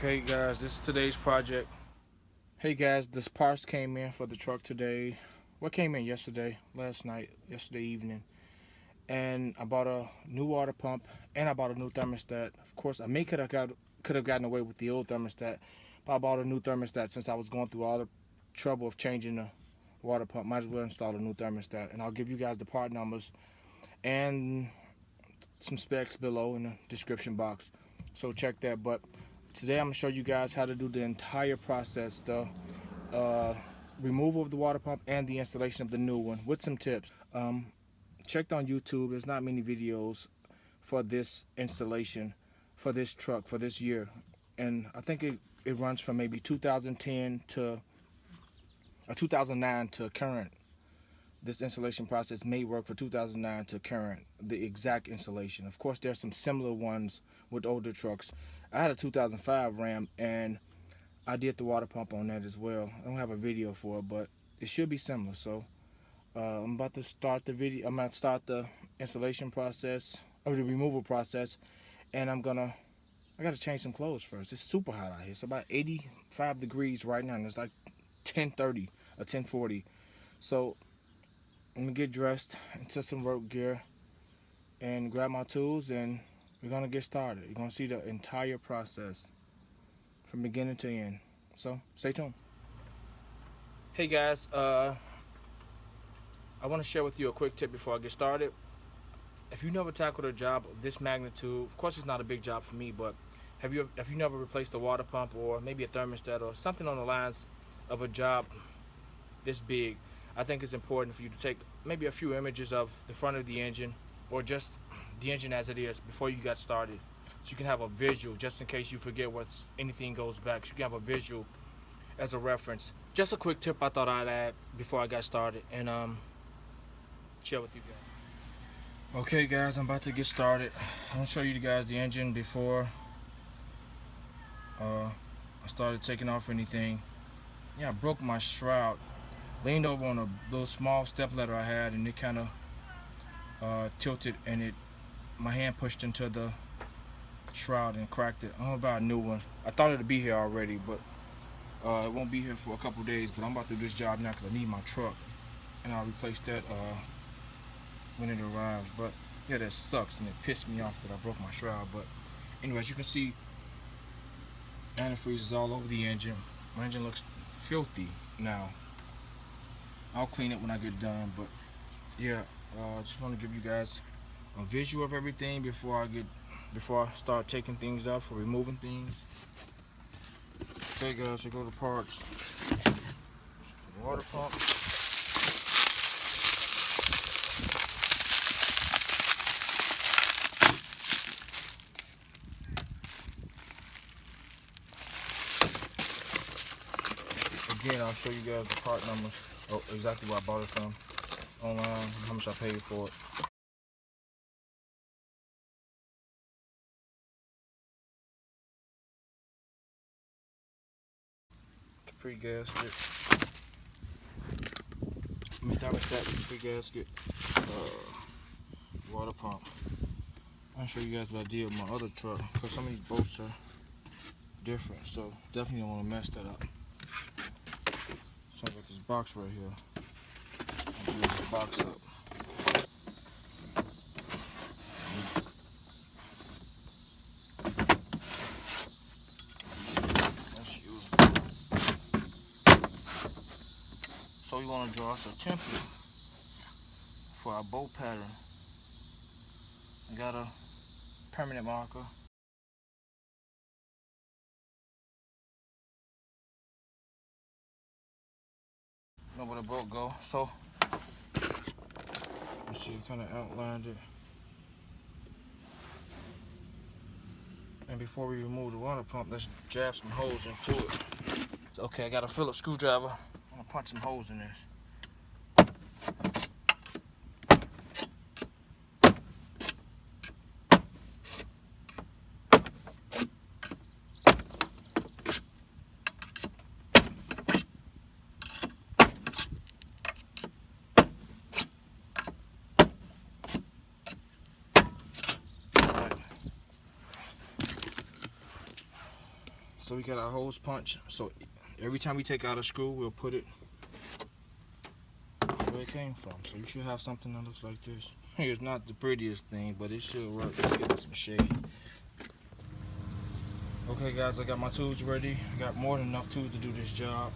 Okay guys, this is today's project. Hey guys, this parts came in for the truck today. What came in yesterday, yesterday evening. And I bought a new water pump and I bought a new thermostat. Of course, I could have gotten away with the old thermostat, but I bought a new thermostat since I was going through all the trouble of changing the water pump. Might as well install a new thermostat. And I'll give you guys the part numbers and some specs below in the description box. So check that. But today I'm going to show you guys how to do the entire process, the removal of the water pump and the installation of the new one with some tips. Checked on YouTube, there's not many videos for this installation, for this truck, for this year. And I think it runs from maybe 2010 to 2009 to current. This installation process may work for 2009 to current, the exact installation. Of course, there's some similar ones with older trucks. I had a 2005 Ram and I did the water pump on that as well. I don't have a video for it, but it should be similar. So I'm about to start the video. I'm about to start the installation process or the removal process, and I gotta change some clothes first. It's super hot out here. It's about 85 degrees right now, and it's like 10:30 or 10:40. So I'm gonna get dressed into some work gear and grab my tools, and we're gonna get started. You're gonna see the entire process from beginning to end. So stay tuned. Hey guys, I want to share with you a quick tip before I get started. If you never tackled a job of this magnitude, of course it's not a big job for me, but if you never replaced a water pump or maybe a thermostat or something on the lines of a job this big, I think it's important for you to take maybe a few images of the front of the engine or just the engine as it is before you got started, so you can have a visual just in case you forget what anything goes back, so you can have a visual as a reference. Just a quick tip I thought I'd add before I got started and share with you guys. Okay guys, I'm about to get started. I'm gonna show you guys the engine before I started taking off anything. Yeah, I broke my shroud. Leaned over on a little small step ladder I had, and it kind of tilted, and my hand pushed into the shroud and cracked it. I'm about a new one. I thought it'd be here already, but it won't be here for a couple days. But I'm about to do this job now because I need my truck, and I'll replace that when it arrives. But yeah, that sucks, and it pissed me off that I broke my shroud. But anyways, you can see antifreeze is all over the engine. My engine looks filthy now. I'll clean it when I get done, but yeah, I just want to give you guys a visual of everything before I start taking things out for removing things. Okay guys, so go to parts. Water pump. Again, I'll show you guys the part numbers. Oh, exactly where I bought it from online, how much I paid for it. Pre-gasket. Thermostat, pre-gasket, water pump. I'll show you guys what I did with my other truck, because some of these bolts are different, so definitely don't want to mess that up. So I got this box right here. I'll build this box up. So we want to draw us a template for our bolt pattern. I got a permanent marker. Know where the bolt go. So you see, kind of outlined it. And before we remove the water pump, let's jab some holes into it. Okay, I got a Phillips screwdriver. I'm gonna punch some holes in this. So we got our hose punch. So every time we take out a screw, we'll put it where it came from. So you should have something that looks like this. Here's not the prettiest thing, but it should work. Let's get some shade. Okay guys, I got my tools ready. I got more than enough tools to do this job.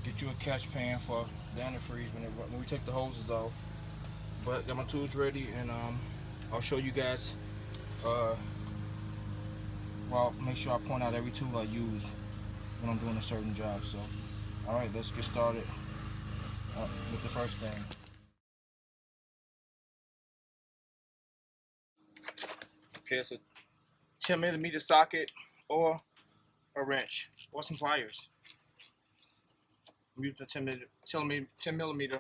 Get you a catch pan for the antifreeze when we take the hoses off. But got my tools ready, and I'll show you guys. Well, make sure I point out every tool I use when I'm doing a certain job. So, all right, let's get started with the first thing. Okay, so 10mm socket or a wrench or some pliers. I'm using a 10mm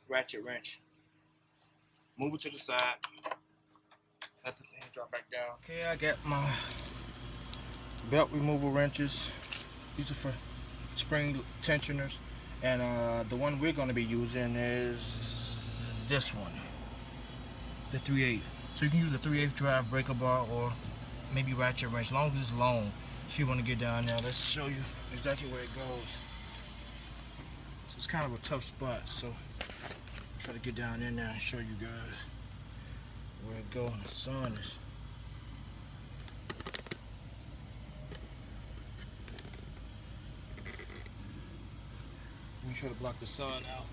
ratchet wrench. Move it to the side. Let the thing drop back down. Okay, I got my belt removal wrenches. These are for spring tensioners, and the one we're going to be using is this one, the 3/8. So you can use a 3/8 drive breaker bar or maybe ratchet wrench, as long as it's long. So you want to get down there. Let's show you exactly where it goes. So it's kind of a tough spot, so try to get down in there and show you guys where it goes. The sun is. Let me try to block the sun out.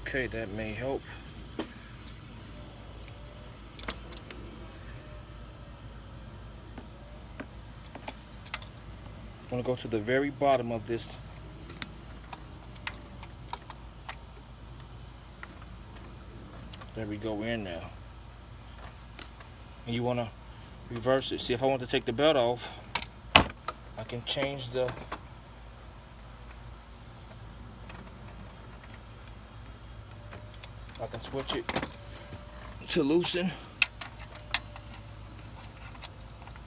Okay, that may help. I'm going to go to the very bottom of this. There we go, in now. And you want to reverse it. See, if I want to take the belt off, I can change the I can switch it to loosen.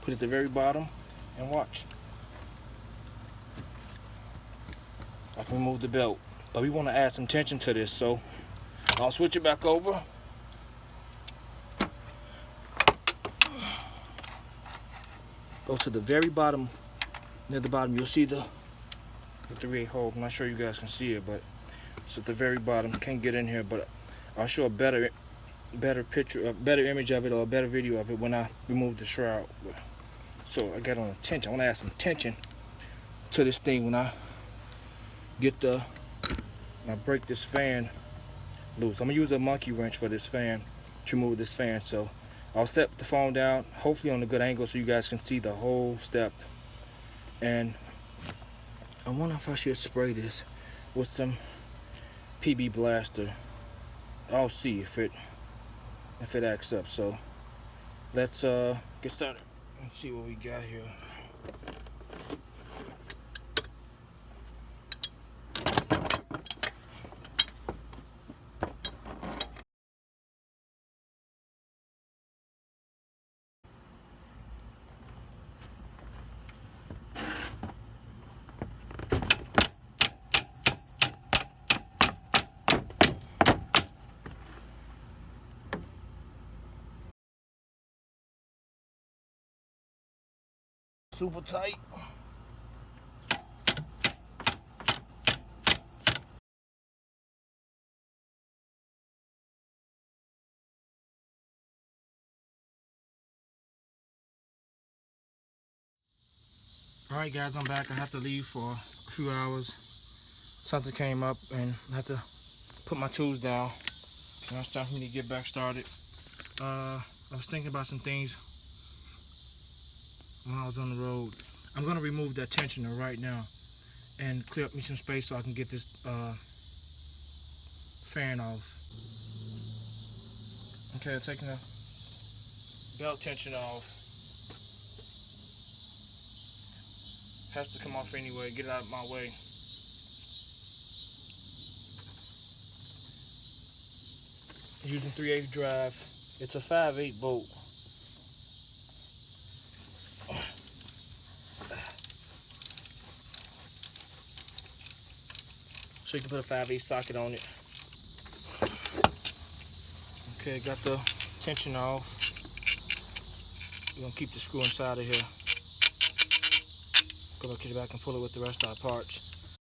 Put it at the very bottom and watch. I can remove the belt, but we want to add some tension to this, so I'll switch it back over. Go to the very bottom. Near the bottom, you'll see the 3/8 hole. I'm not sure you guys can see it, but it's at the very bottom. Can't get in here, but I'll show a better picture, a better image of it, or a better video of it when I remove the shroud. So I got on a tension. I want to add some tension to this thing when I break this fan loose. I'm gonna use a monkey wrench for this fan to remove this fan. So I'll set the phone down, hopefully on a good angle, so you guys can see the whole step. And I wonder if I should spray this with some PB Blaster. I'll see if it acts up. So let's get started. Let's see what we got here. Super tight. Alright guys, I'm back. I have to leave for a few hours. Something came up and I have to put my tools down. Now it's time for me to get back started. I was thinking about some things when I was on the road. I'm going to remove that tensioner right now and clear up me some space so I can get this fan off. Okay, I'm taking the belt tension off. Has to come off anyway. Get it out of my way. Using 3/8 drive. It's a 5/8 bolt. So you can put a 5/8 socket on it. Okay, got the tension off. We're gonna keep the screw inside of here. Go back to the back and pull it with the rest of our parts.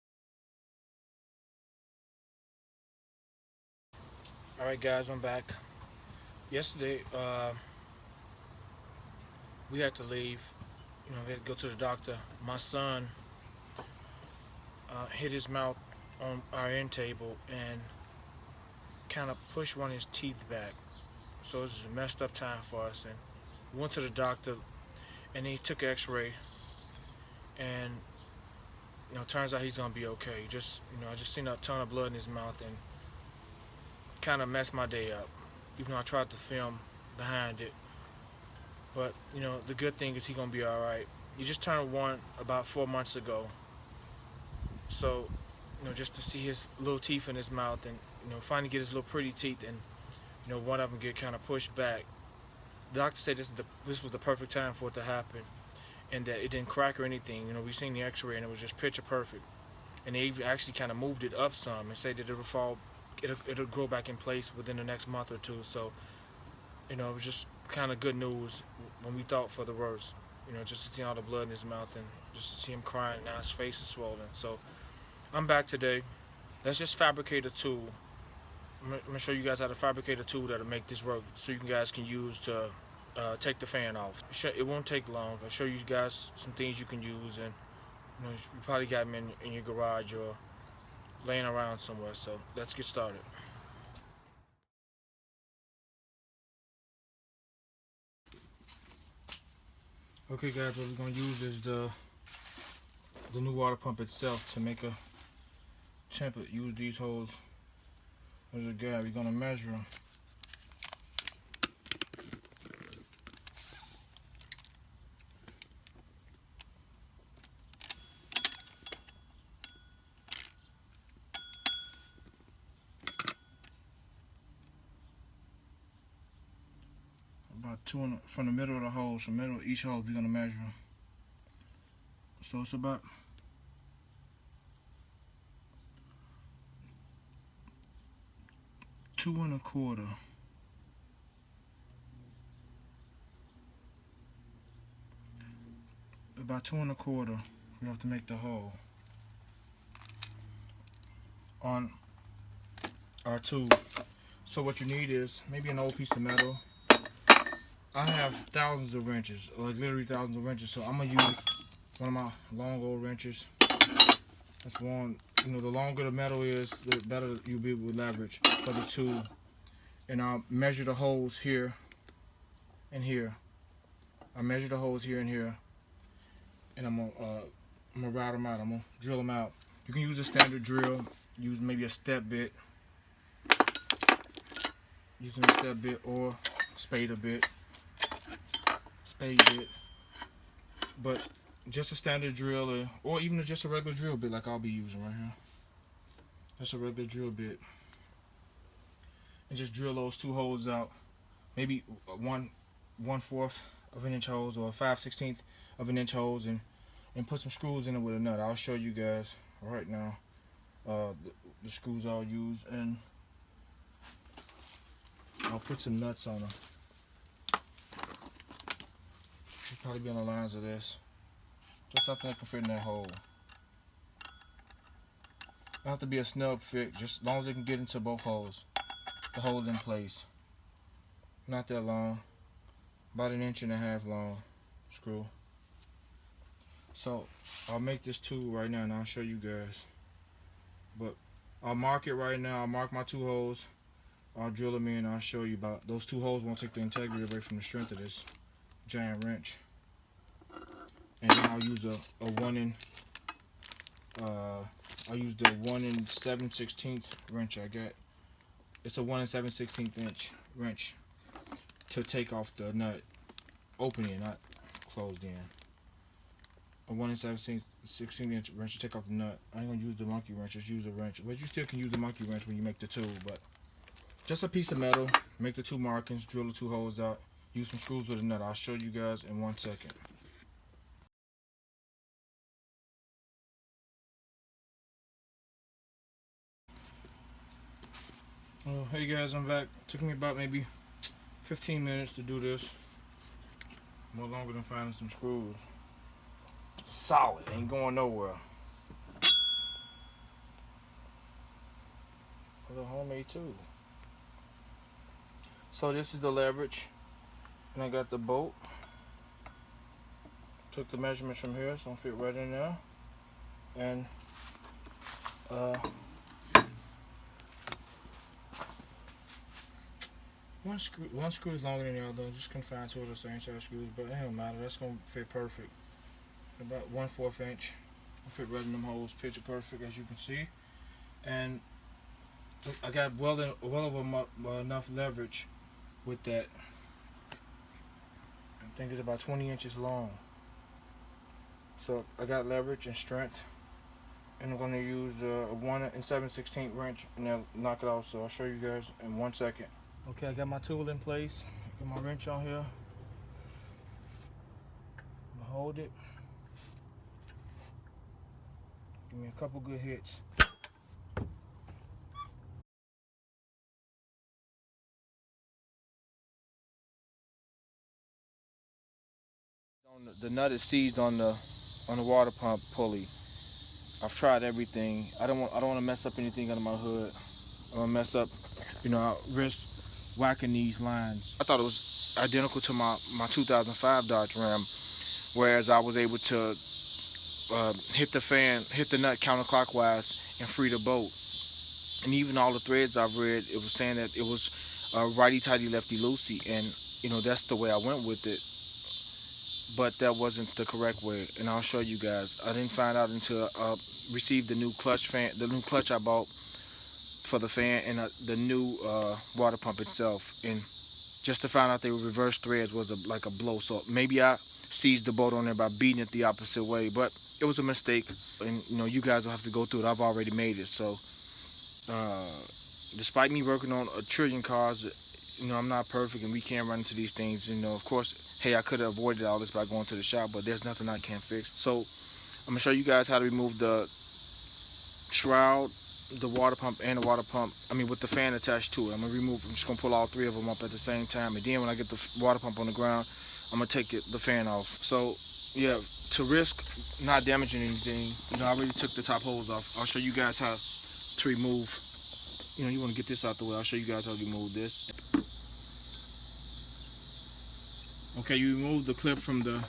Alright guys, I'm back. Yesterday, we had to leave. We had to go to the doctor. My son hit his mouth on our end table and kind of pushed one of his teeth back. So it was a messed up time for us. And we went to the doctor, and he took an X-ray, and turns out he's gonna be okay. I just seen a ton of blood in his mouth, and kind of messed my day up. Even though I tried to film behind it, but the good thing is he's gonna be all right. He just turned 1 about 4 months ago, so just to see his little teeth in his mouth, and finally get his little pretty teeth, and one of them get kind of pushed back. The doctor said this was the perfect time for it to happen, and that it didn't crack or anything. We seen the X-ray, and it was just picture perfect. And they even actually kind of moved it up some and said that it'll grow back in place within the next month or two. So it was just kind of good news when we thought for the worst. Just to see all the blood in his mouth, and just to see him crying. Now his face is swollen. So I'm back today. Let's just fabricate a tool. I'm gonna show you guys how to fabricate a tool that'll make this work, so you guys can use to take the fan off. It won't take long. I'll show you guys some things you can use, and you probably got them in your garage or laying around somewhere. So let's get started. Okay guys, what we're gonna use is the new water pump itself to make a template. Use these holes as a guide. We're gonna measure them. About 2 from the middle of the holes. From the middle of each hole, we're gonna measure them. So it's about 2 1/4. About 2 1/4. We have to make the hole on our tool. So what you need is maybe an old piece of metal. I have thousands of wrenches, like literally thousands of wrenches. So I'm gonna use one of my long old wrenches. That's one. The longer the metal is, the better you'll be able to leverage for the tool. And I'll measure the holes here and here. I measure the holes here and here, and I'm gonna route them out. I'm gonna drill them out. You can use a standard drill. Use maybe a step bit. Using a step bit or spade bit. But just a standard drill, or even just a regular drill bit like I'll be using right here. Just a regular drill bit. And just drill those 2 holes out. Maybe 1/4 of an inch holes or 5/16 of an inch holes, and put some screws in it with a nut. I'll show you guys right now the screws I'll use, and I'll put some nuts on them. It'll probably be on the lines of this. Just something that can fit in that hole. It'll have to be a snug fit, just as long as it can get into both holes to hold it in place. Not that long, about 1.5 inch long screw. So I'll make this tool right now, and I'll show you guys. But I'll mark it right now. I'll mark my 2 holes. I'll drill them in. I'll show you about those 2 holes. Won't take the integrity away from the strength of this giant wrench. And then I'll use I'll use the 1 7/16 wrench I got. It's a 1 7/16 inch wrench to take off the nut, opening, not closed in. A 1 7/16 inch wrench to take off the nut. I ain't gonna use the monkey wrench. Just use a wrench, but you still can use the monkey wrench when you make the tool. But just a piece of metal. Make the 2 markings. Drill the 2 holes out. Use some screws with a nut. I'll show you guys in 1 second. Hey guys, I'm back. Took me about maybe 15 minutes to do this. More longer than finding some screws. Solid, ain't going nowhere. With a homemade tool. So this is the leverage, and I got the bolt. Took the measurements from here, so it'll fit right in there. And one screw is longer than the other. Just confined to the same size screws, but it don't matter. That's gonna fit perfect. About 1/4 inch. It'll fit right in them holes, picture perfect, as you can see. And I got well over enough leverage with that. I think it's about 20 inches long. So I got leverage and strength, and I'm going to use a 1 7/16 wrench and then knock it off. So I'll show you guys in 1 second. Okay, I got my tool in place. Got my wrench on here. I'm gonna hold it. Give me a couple good hits. The nut is seized on the water pump pulley. I've tried everything. I don't want to mess up anything under my hood. I don't want to mess up, I risk whacking these lines. I thought it was identical to my 2005 Dodge Ram, whereas I was able to hit the nut counterclockwise and free the bolt. And even all the threads I've read, it was saying that it was righty tighty lefty loosey, and that's the way I went with it. But that wasn't the correct way, and I'll show you guys. I didn't find out until I received the new clutch I bought for the fan, and the new water pump itself. And just to find out they were reverse threads was like a blow. So maybe I seized the bolt on there by beating it the opposite way, but it was a mistake. And you guys will have to go through it. I've already made it. So despite me working on a trillion cars, I'm not perfect, and we can't run into these things. Of course, hey, I could have avoided all this by going to the shop, but there's nothing I can't fix. So I'm gonna show you guys how to remove the shroud, the water pump, and the water pump. With the fan attached to it. I'm just gonna pull all three of them up at the same time, and then when I get the water pump on the ground, I'm gonna take the fan off. So yeah, to risk not damaging anything, I already took the top holes off. I'll show you guys how to remove. You want to get this out the way. I'll show you guys how to remove this. Okay, you remove the clip from the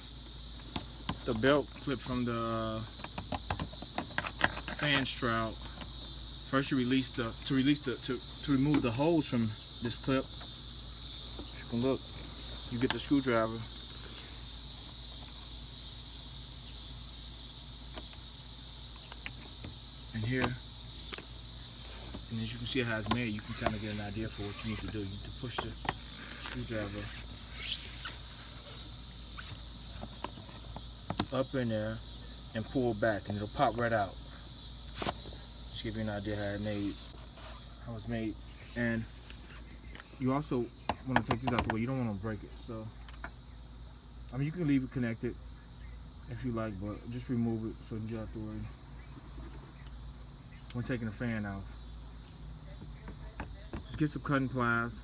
belt clip from the fan shroud. First, you to remove the holes from this clip. If you can look, you get the screwdriver. And here, and as you can see how it's made, you can kind of get an idea for what you need to do. You need to push the screwdriver up in there and pull back, and it'll pop right out. Just give you an idea how it's made. And you also want to take this out the way. You don't want to break it. So you can leave it connected if you like, but just remove it so you get out the way when taking the fan out. Just get some cutting pliers,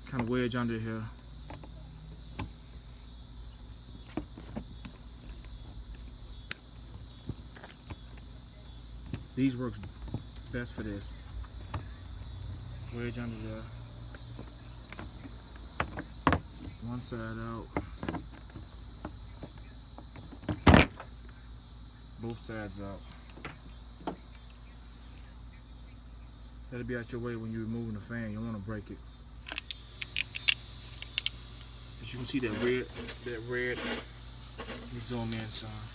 kind of wedge under here. These work best for this. Wedge under there. One side out. Both sides out. That'll be out your way when you're removing the fan. You don't want to break it. As you can see that red. Let me zoom in some.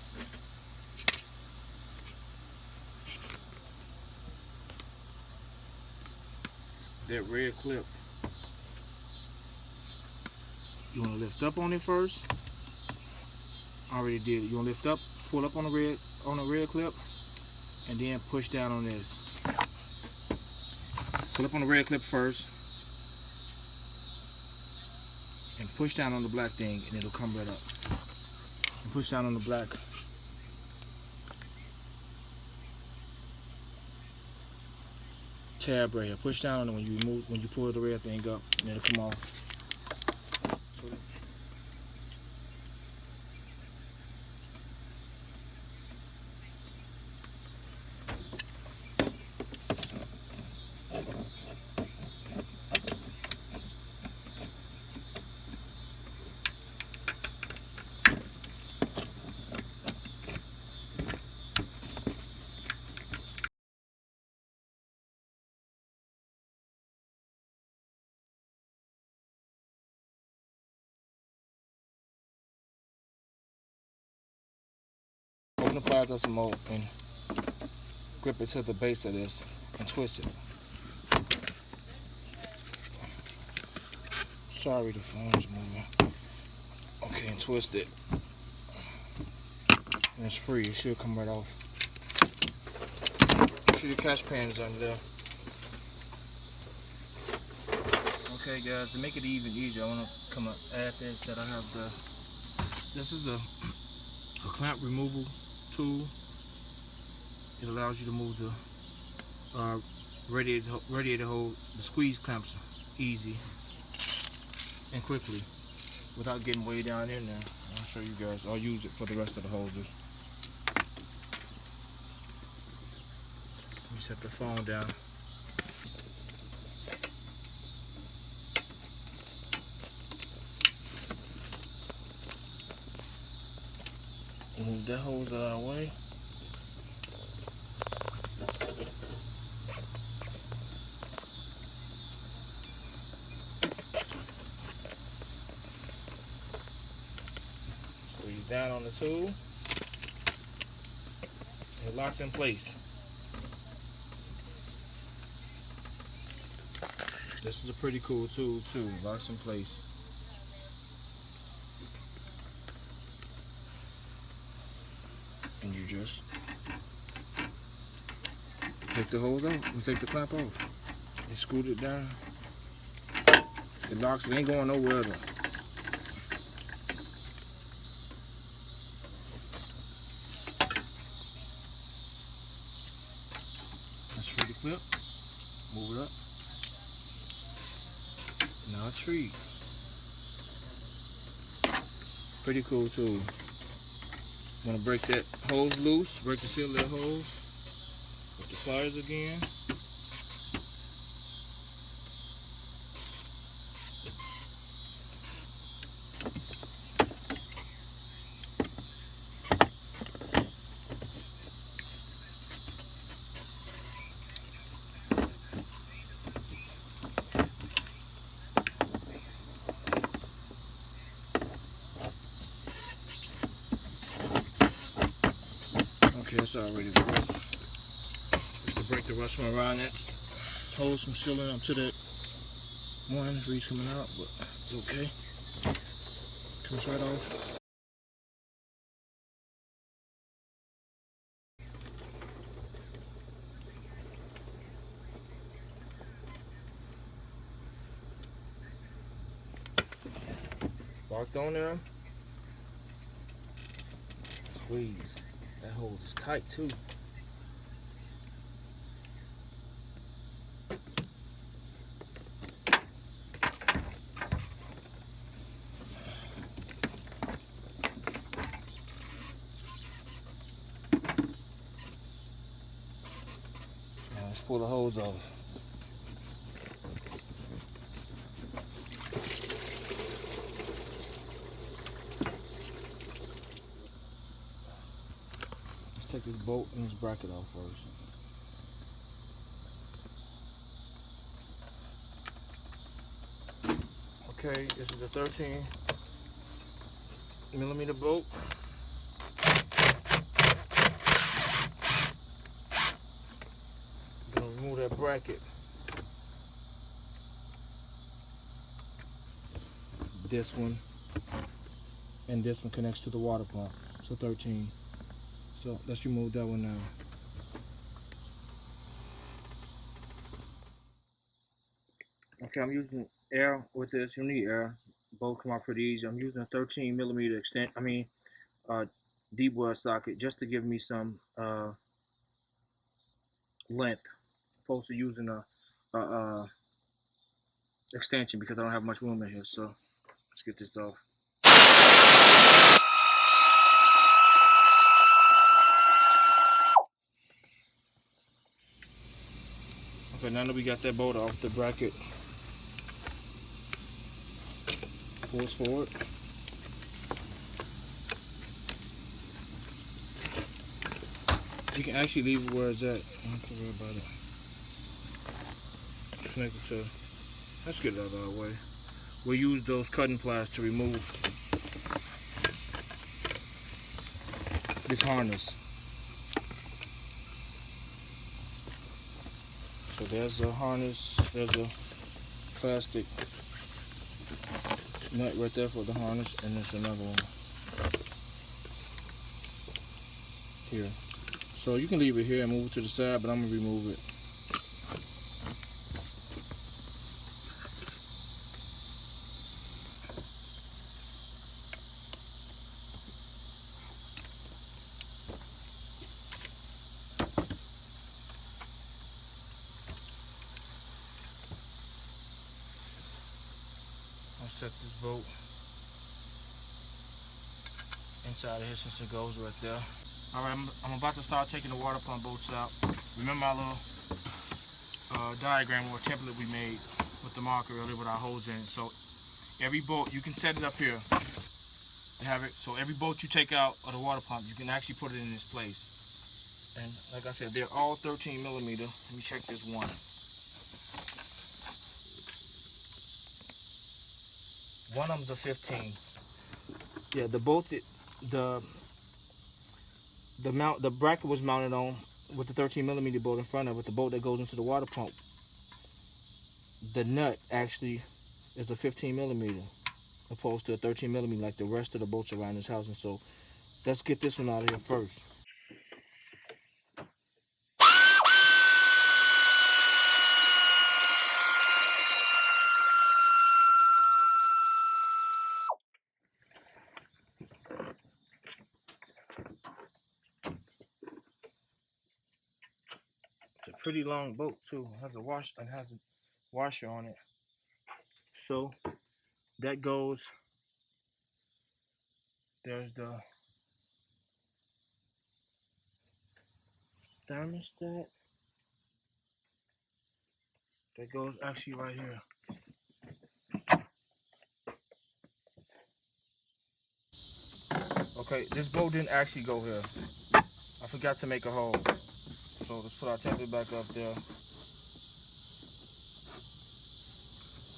That red clip. You want to lift up on it first. I already did it. You want to lift up, pull up on the red clip, and then push down on this. Pull up on the red clip first, and push down on the black thing, and it'll come right up. And push down on the black. tab right here. Push down on it when you pull the rear thing up, and it'll come off. So, open the pliers up some more and grip it to the base of this and twist it. Sorry, the phone's moving. Okay, and twist it. And it's free. It should come right off. Make sure your catch pan is under there. Okay, guys, to make it even easier, I want to come up add this. That I have this is a clamp removal tool. It allows you to move the radiator hose, the squeeze clamps easy and quickly without getting way down in there. I'll show you guys. I'll use it for the rest of the hoses. Let me set the phone down. Move that hose out of the way. Squeeze down on the tool. It locks in place. This is a pretty cool tool too. Locks in place. And you just take the hose off. You take the clamp off. You screw it down. It locks. It ain't going nowhere though. Let's free the clip. Move it up. Now it's free. Pretty cool tool. I'm gonna break that hose loose, break the seal of that hose with the pliers again. Okay, it's already broke. Just to break the rust from around that hose from sealing up to that one. Freeze coming out, but it's okay. Comes right off. Locked on there. Squeeze. That hose is tight too. Now let's pull the hose off. Let's take this bolt and this bracket off first. Okay, this is a 13mm bolt. I'm gonna remove that bracket. This one and this one connects to the water pump. So 13. So let's remove that one now. Okay, I'm using air with this. You need air. Both come out pretty easy. I'm using a 13mm deep well socket just to give me some length. Opposed to using a extension because I don't have much room in here. So let's get this off. Okay, now that we got that bolt off, the bracket pulls forward. You can actually leave it where it's at. Don't have to worry about it. Connect it to. Let's get it out of our way. We'll use those cutting pliers to remove this harness. So there's a harness. There's a plastic nut right there for the harness, and there's another one here. So you can leave it here and move it to the side, but I'm gonna remove it. I'll set this bolt inside of here since it goes right there. Alright, I'm about to start taking the water pump bolts out. Remember our little diagram or template we made with the marker earlier with our holes in it. So every bolt, you can set it up here to have it. So every bolt you take out of the water pump, you can actually put it in this place. And like I said, they're all 13 millimeter. Let me check this one. One of them's a 15. Yeah, the bracket was mounted on with the 13 millimeter bolt in front of it, the bolt that goes into the water pump. The nut actually is a 15 millimeter opposed to a 13 millimeter like the rest of the bolts around this house. And so let's get this one out of here first. It's a pretty long bolt too. It has a washer on it. So that goes, there's the thermostat. That goes actually right here. Okay, this bolt didn't actually go here. I forgot to make a hole. So let's put our template back up there.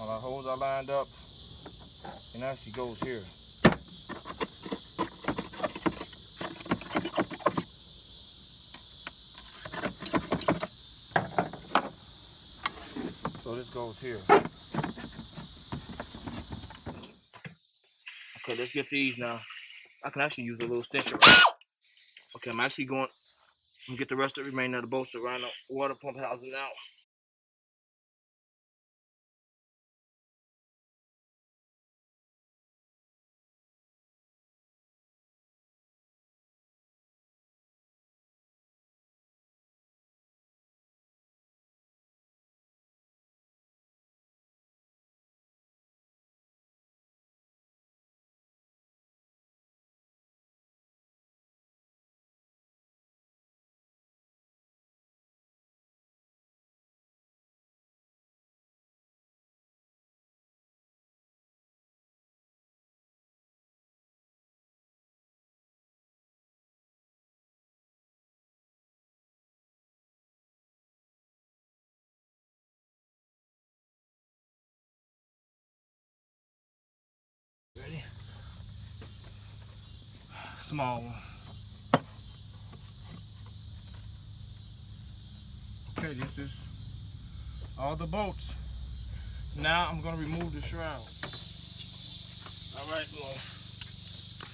All our holes are lined up, and actually goes here. So this goes here. Okay, let's get these now. I can actually use a little stencher. Okay, I'm actually going to get the rest of the remainder of the bolts around the water pump housing now. Ready? Small one. Okay, this is all the bolts. Now I'm going to remove the shroud. All right, we'll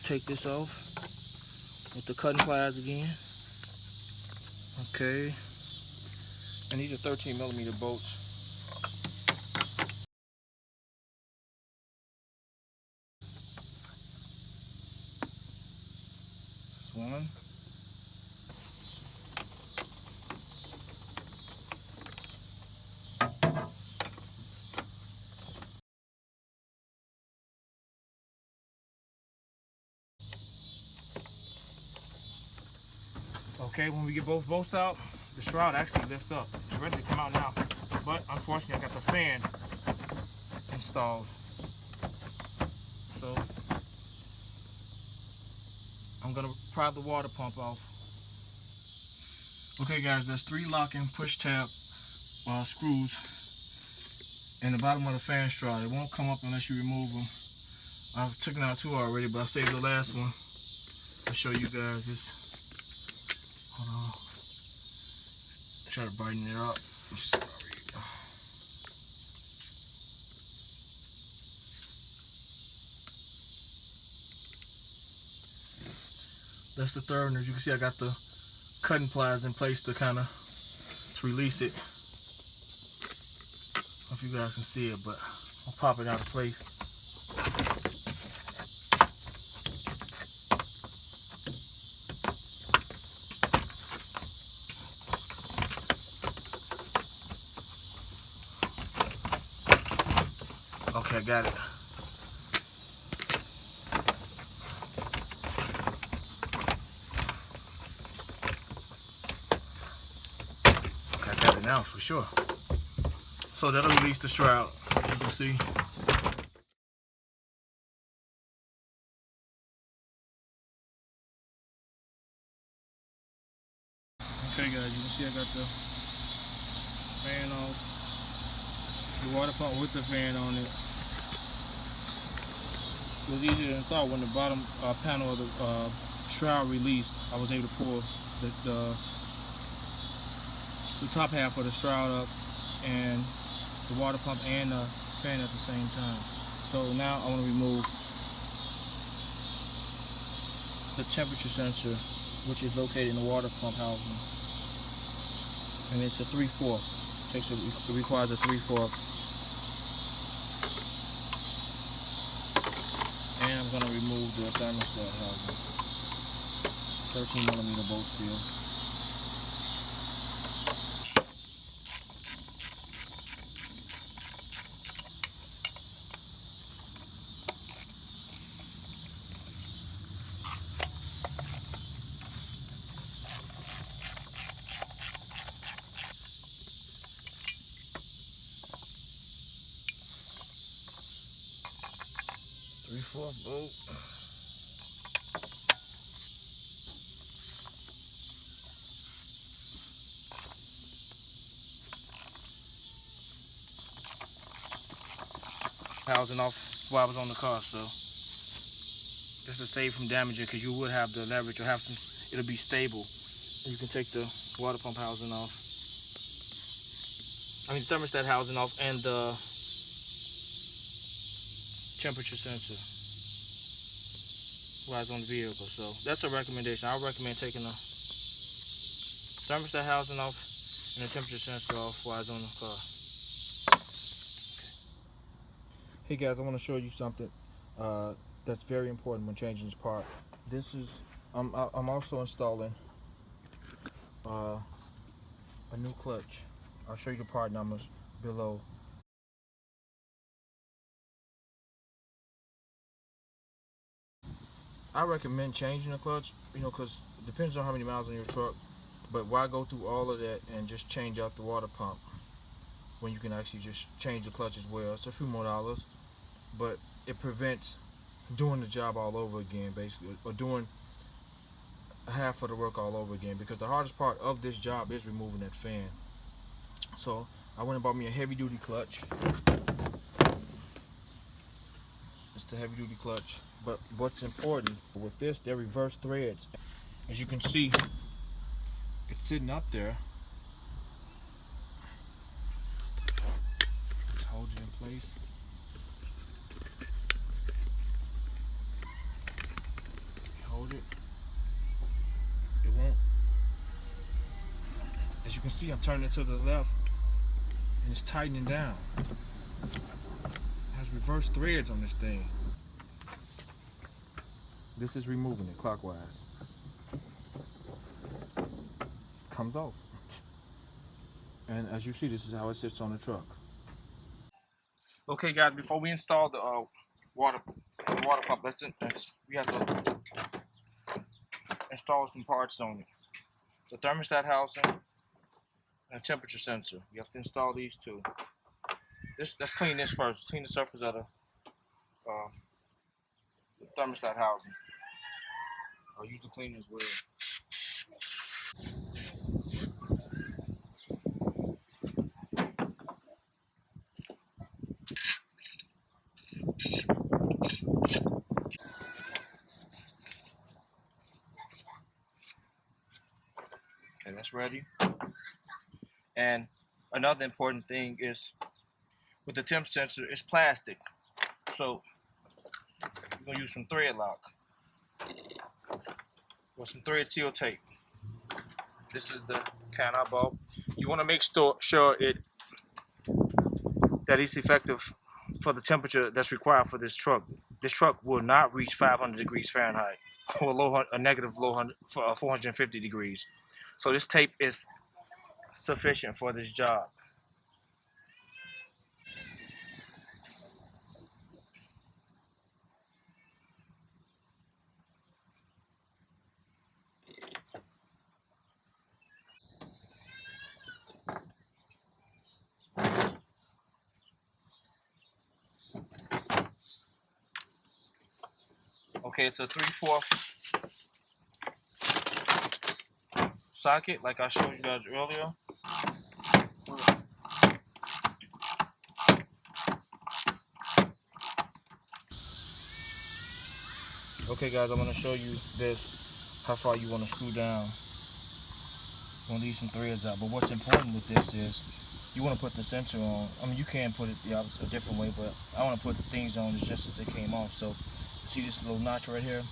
take this off with the cutting pliers again. Okay, and these are 13 millimeter bolts. This one. Okay, when we get both bolts out, the shroud actually lifts up. It's ready to come out now. But unfortunately, I got the fan installed. So I'm gonna pry the water pump off. Okay guys, there's 3 lock and push tab screws in the bottom of the fan shroud. It won't come up unless you remove them. I've taken out 2 already, but I saved the last one. I'll show you guys this. Hold on. Try to brighten it up. That's the third one. As you can see, I got the cutting pliers in place to release it. I don't know if you guys can see it, but I'll pop it out of place. Okay, I got it. Okay, I got it now for sure. So that'll release the shroud, as you can see. Okay guys, you can see I got the fan off, the water pump with the fan on it. It was easier than I thought. When the bottom panel of the shroud released, I was able to pull the top half of the shroud up and the water pump and the fan at the same time. So now I want to remove the temperature sensor, which is located in the water pump housing. And it's a 3/4. It requires a 3/4. And I'm going to remove the thermostat housing. 13mm bolt seal. Three-fourth bolt. Housing off while I was on the car, so just to save from damaging, because you would have the leverage or have some, it'll be stable. You can take the water pump housing off. I mean thermostat housing off and the temperature sensor while it's on the vehicle. So that's a recommendation. I would recommend taking the thermostat housing off and the temperature sensor off while it's on the car. Hey guys, I want to show you something that's very important when changing this part. This is I'm also installing a new clutch. I'll show you the part numbers below. I recommend changing the clutch, because it depends on how many miles on your truck. But why go through all of that and just change out the water pump when you can actually just change the clutch as well? It's a few more dollars, but it prevents doing the job all over again, basically, or doing half of the work all over again, because the hardest part of this job is removing that fan. So I went and bought me a heavy duty clutch. It's the heavy duty clutch. But what's important with this, they're reverse threads. As you can see, it's sitting up there. Just hold it in place. Hold it. It won't. As you can see, I'm turning it to the left and it's tightening down. It has reverse threads on this thing. This is removing it clockwise. Comes off. And as you see, this is how it sits on the truck. Okay guys, before we install the water pump, we have to install some parts on it. the thermostat housing, and a temperature sensor. You have to install these two. Let's clean this first. Clean the surface of the thermostat housing. I'll use the cleaner as well. Okay, that's ready. And another important thing is with the temp sensor, it's plastic. So we're gonna use some thread lock or some thread seal tape. This is the kind I bought. You want to make sure that it's effective for the temperature that's required for this truck. This truck will not reach 500 degrees Fahrenheit or a negative 450 degrees. So this tape is sufficient for this job. Okay, it's a 3/4 socket like I showed you guys earlier. Okay guys, I'm going to show you this, how far you want to screw down. I'm going to leave some threads out, but what's important with this is you want to put the sensor on. I mean, you can put it a different way, but I want to put the things on just as they came off. So see this little notch right here?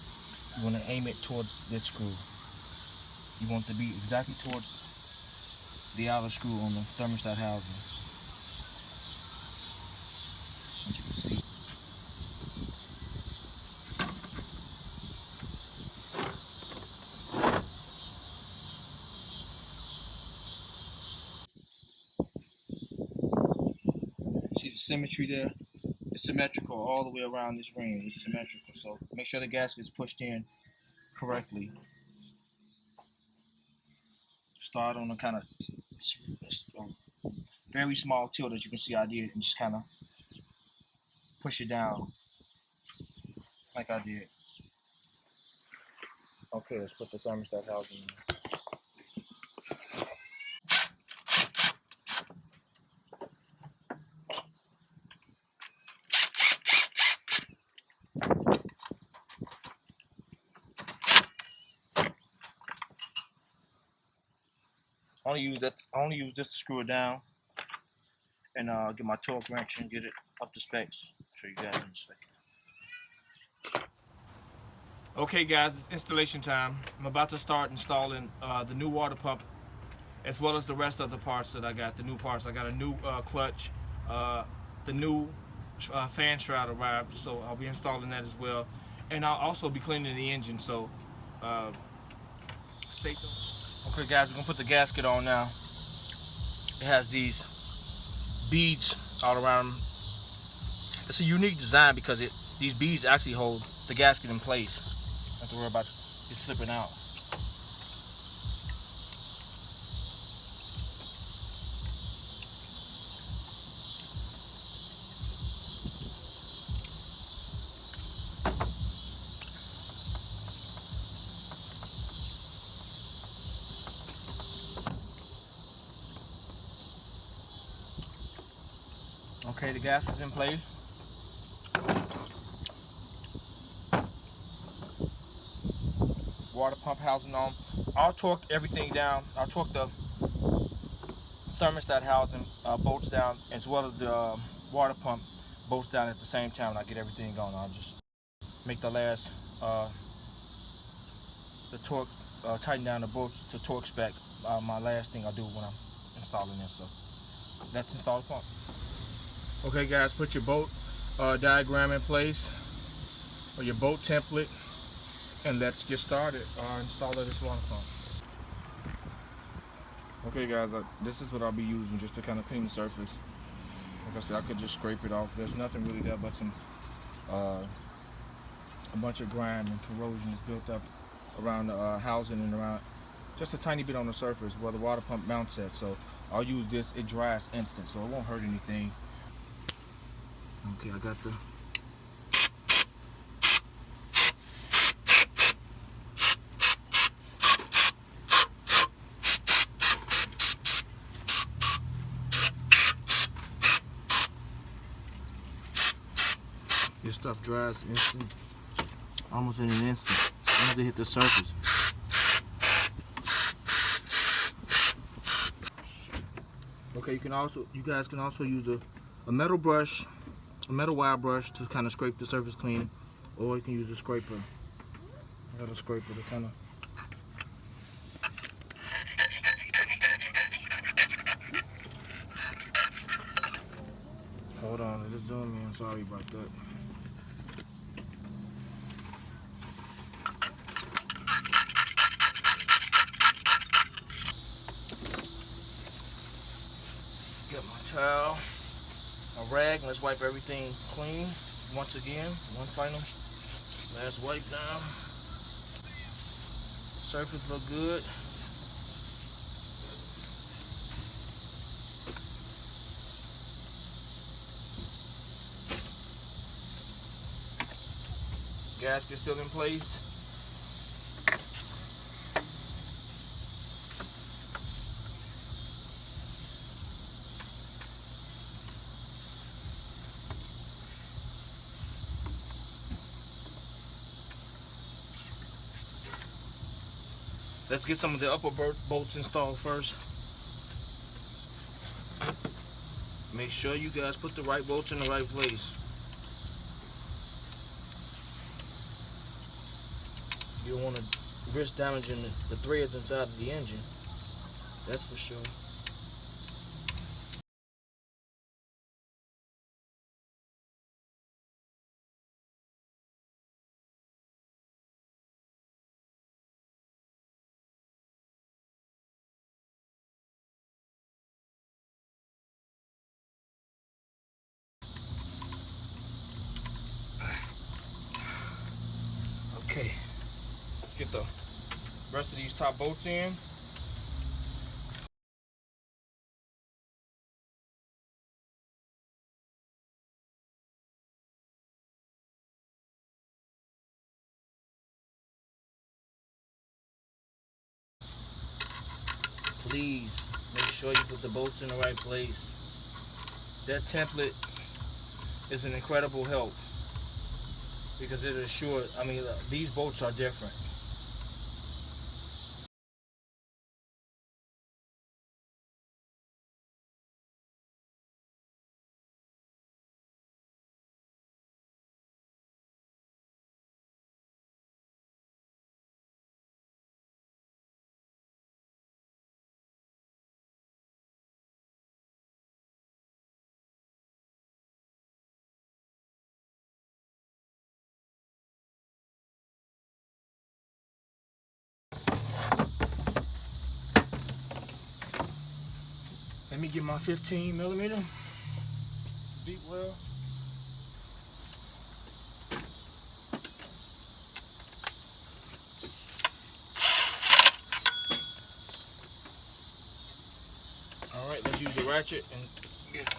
You want to aim it towards this screw. You want it to be exactly towards the outer screw on the thermostat housing. As you can see. See the symmetry there? It's symmetrical all the way around this ring. It's symmetrical, so make sure the gasket is pushed in correctly. Start on a kind of very small tilt that you can see I did, and just kind of push it down like I did. Okay, let's put the thermostat housing in. I only use this to screw it down, and get my torque wrench and get it up to specs. I'll show you guys in a second. Okay guys, it's installation time. I'm about to start installing the new water pump, as well as the rest of the parts that I got. The new parts. I got a new clutch, the new fan shroud arrived, so I'll be installing that as well. And I'll also be cleaning the engine, so stay tuned. Okay guys, we're gonna put the gasket on now. It has these beads all around. It's a unique design because these beads actually hold the gasket in place. Don't have to worry about it slipping out. Okay, the gas is in place. Water pump housing on. I'll torque everything down. I'll torque the thermostat housing bolts down, as well as the water pump bolts down at the same time. And I get everything going. I'll just make the last the torque, tighten down the bolts to torque spec. My last thing I do when I'm installing this. So let's install the pump. Okay guys, put your bolt diagram in place, or your bolt template, and let's get started installing this water pump. Okay guys, this is what I'll be using just to kind of clean the surface. Like I said, I could just scrape it off. There's nothing really there but some a bunch of grime and corrosion is built up around the housing and around just a tiny bit on the surface where the water pump mounts at. So I'll use this. It dries instant, so it won't hurt anything. Okay, I got the this stuff dries instant, almost in an instant. Once they hit the surface. Okay, you guys can also use a metal brush, a metal wire brush to kind of scrape the surface clean, or you can use a scraper. I got a scraper to kind of. Hold on, just zoom in. Sorry about that. Get my towel, a rag, and let's wipe everything clean once again. One final last wipe down. Surface look good. Gasket still in place. Let's get some of the upper bolts installed first. Make sure you guys put the right bolts in the right place. You don't want to risk damaging the threads inside of the engine. That's for sure. Okay, let's get the rest of these top bolts in. Please make sure you put the bolts in the right place. That template is an incredible help because it assures, these bolts are different. Let me get my 15mm deep well. Alright, let's use the ratchet and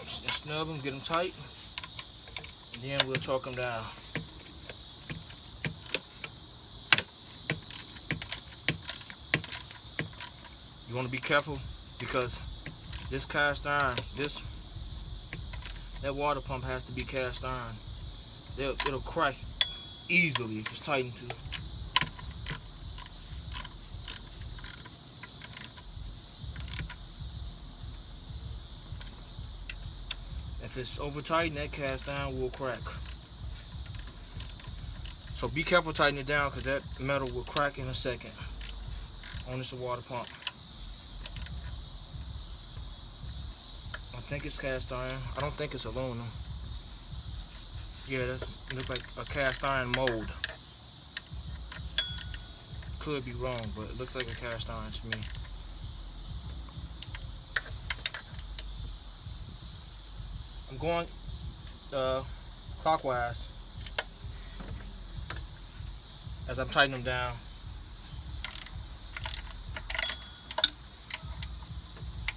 snub them, get them tight, and then we'll torque them down. You want to be careful because this cast iron, that water pump has to be cast iron. It'll crack easily if it's tightened to. If it's over tightened, that cast iron will crack. So be careful tightening it down because that metal will crack in a second on this water pump. I think it's cast iron. I don't think it's aluminum. Yeah, it looks like a cast iron mold. Could be wrong, but it looks like a cast iron to me. I'm going clockwise as I'm tightening them down.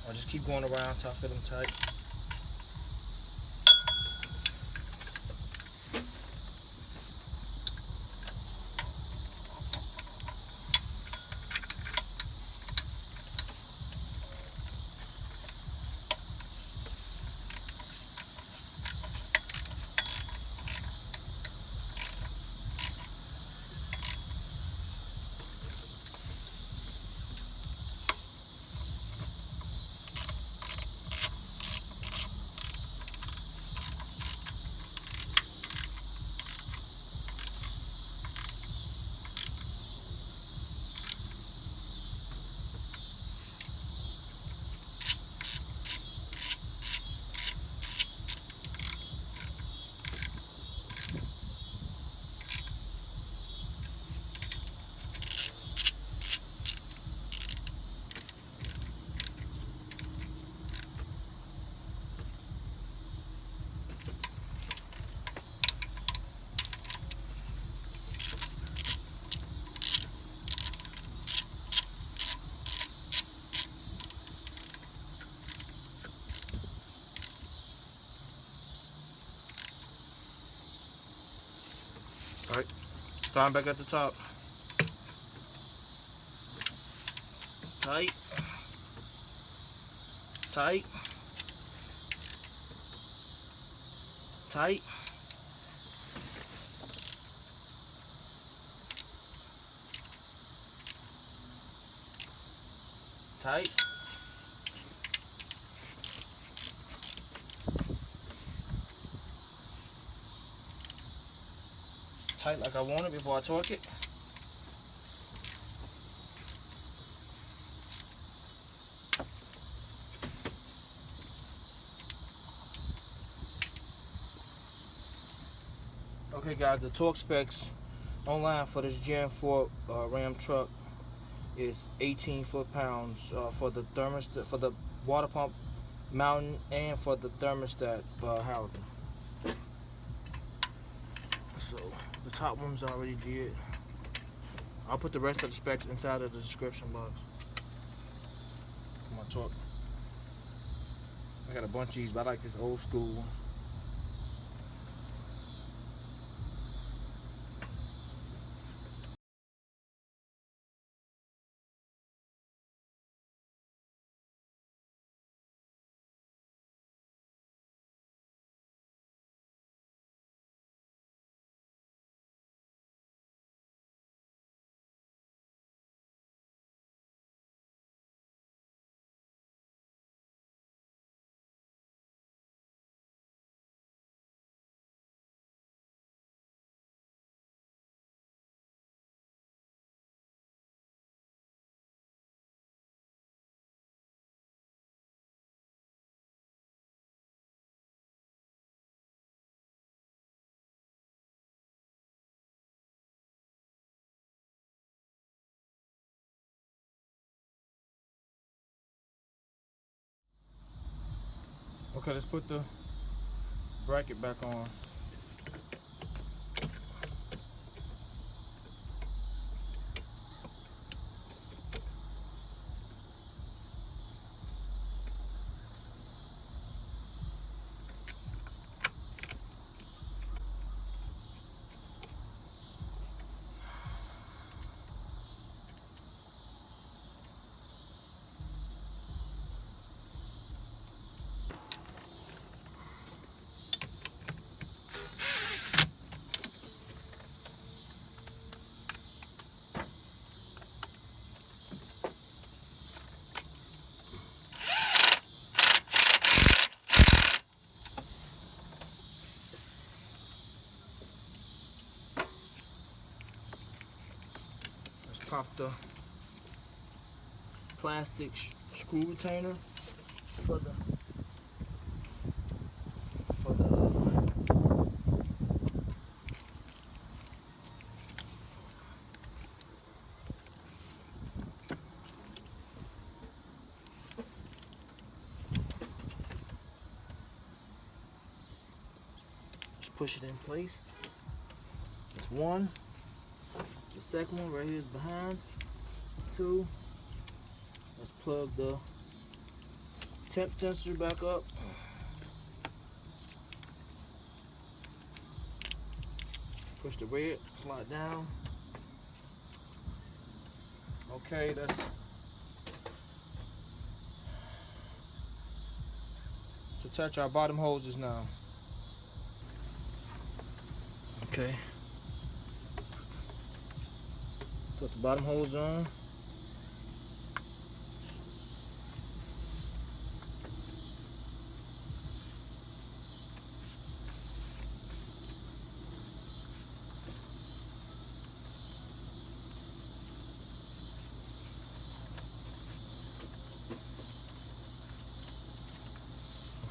I'll just keep going around until I fit them tight. All right, starting back at the top. Tight, tight, tight, tight, tight like I want it before I torque it. Okay guys, the torque specs online for this Gen 4 Ram truck is 18 foot-pounds for the thermostat, for the water pump mounting, and for the thermostat housing. So the top ones I already did. I'll put the rest of the specs inside of the description box. My torque. I got a bunch of these, but I like this old school one. Okay, let's put the bracket back on. Pop the plastic screw retainer for the just push it in place. That's one. The second one right here is behind. Two. Let's plug the temp sensor back up. Push the red, slide down. Okay, let's attach our bottom hoses now. Okay. Put the bottom hose on.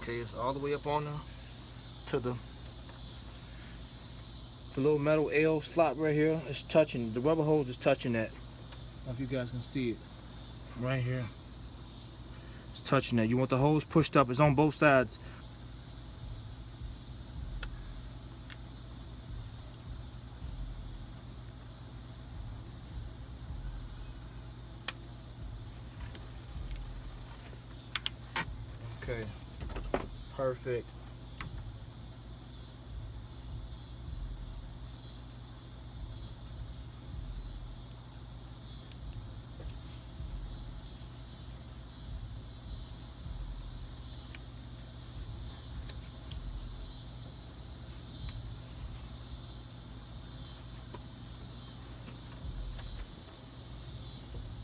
Okay, it's all the way up on there to the little metal L slot right here. It's touching, the rubber hose is touching that. I don't know if you guys can see it right here. It's touching that. You want the hose pushed up. It's on both sides. Okay, perfect.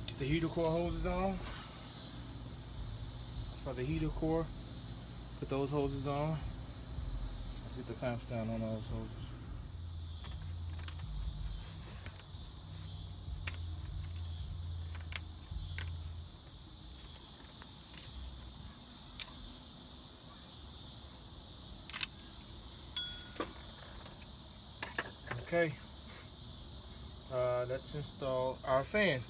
Get the heater core hoses on. That's for the heater core. Put those hoses on. Let's get the clamps down on those hoses. Okay, let's install our fan.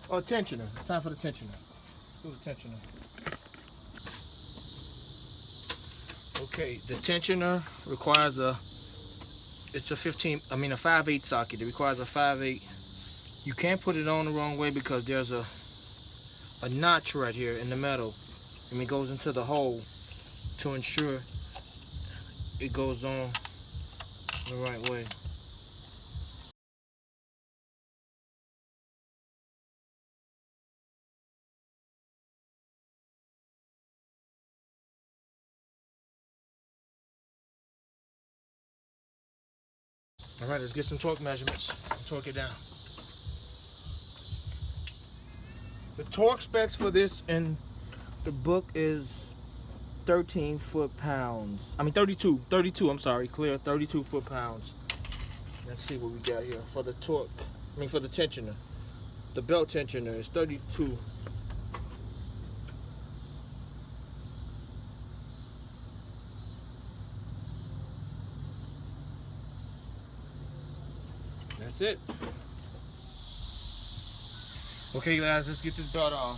Oh, tensioner. It's time for the tensioner. Let's do the tensioner. Okay, the tensioner requires a 5/8 socket. It requires a 5/8. You can't put it on the wrong way because there's a notch right here in the metal, and it goes into the hole to ensure it goes on the right way. All right, let's get some torque measurements. Torque it down. The torque specs for this in the book is 13 foot-pounds. I mean 32, I'm sorry, clear, 32 foot-pounds. Let's see what we got here for the torque, for the tensioner. The belt tensioner is 32. That's it. Okay guys, let's get this belt on.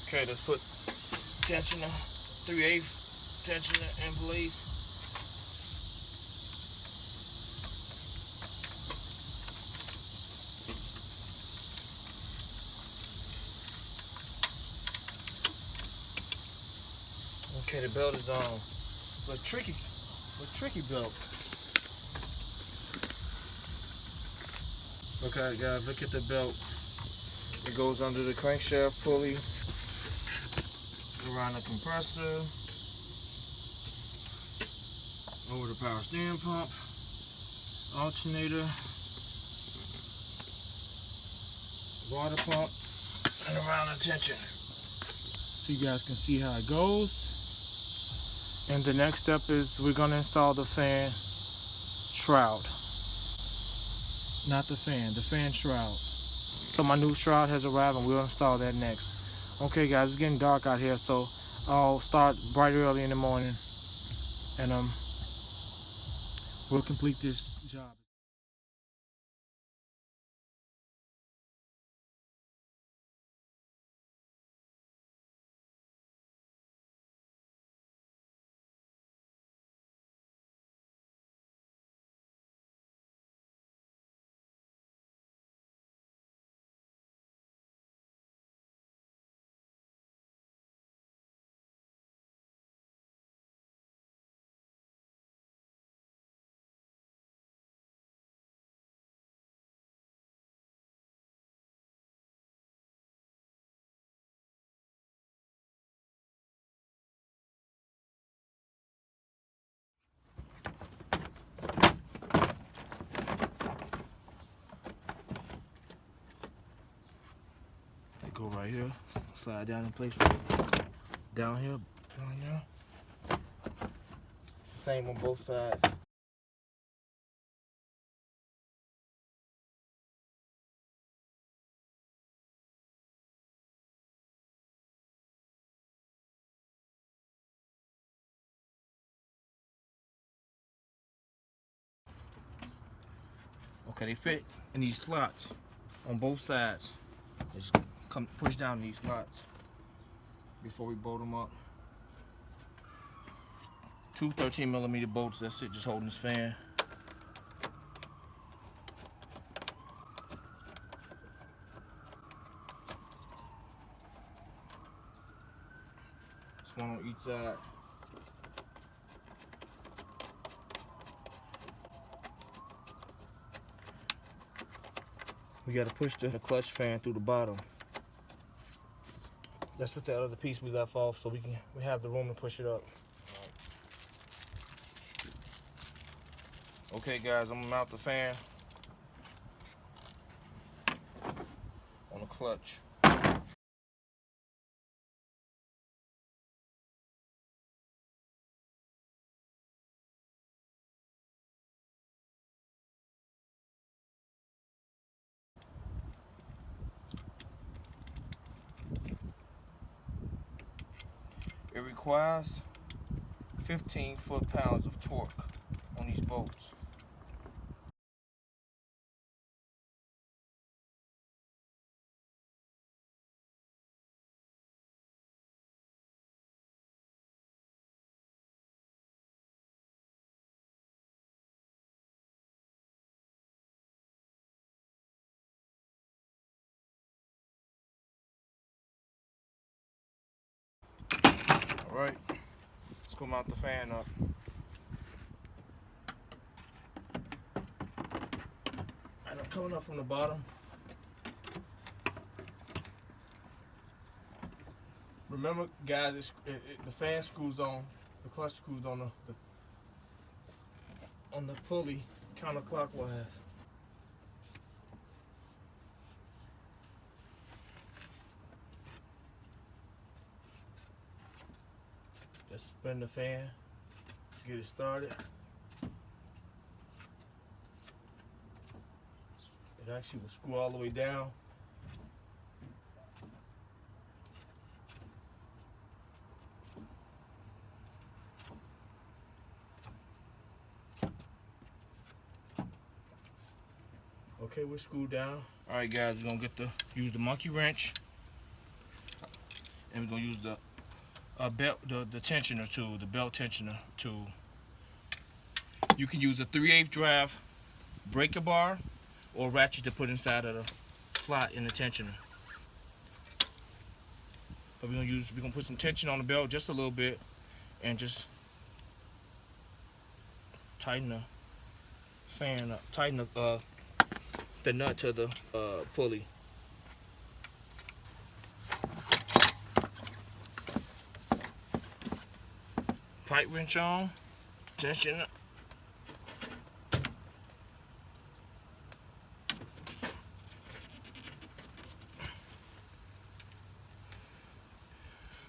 Okay, let's put tensioner, 3/8 tensioner in place. Okay, the belt is on. But tricky belt. Okay guys, look at the belt. It goes under the crankshaft pulley, around the compressor, over the power steering pump, alternator, water pump, and around the tensioner. So you guys can see how it goes. And the next step is we're going to install the fan shroud. Not the fan shroud. So my new shroud has arrived and we'll install that next. Okay guys, it's getting dark out here, so I'll start bright early in the morning and We'll complete this job. They go right here, slide down in place, down here, down here. It's the same on both sides. Okay, they fit in these slots on both sides. Just come push down these slots before we bolt them up. Two 13mm bolts, that's it, just holding this fan. Just one on each side. We gotta push the clutch fan through the bottom. That's what that other piece we left off, so we have the room to push it up. Okay guys, I'm gonna mount the fan on the clutch. It requires 15 foot-pounds of torque on these bolts. All right, let's go mount the fan up. And I'm coming up from the bottom. Remember, guys, the fan screws on, the clutch screws on the pulley counterclockwise. Just spin the fan, get it started. It actually will screw all the way down. Okay, we're screwed down. All right, guys, we're gonna use the monkey wrench, and we're gonna use the belt, the tensioner tool, the belt tensioner tool. You can use a 3/8 drive breaker bar or ratchet to put inside of the slot in the tensioner. But we're gonna put some tension on the belt just a little bit, and just tighten the fan up, tighten the nut to the pulley. Pipe wrench on, tension.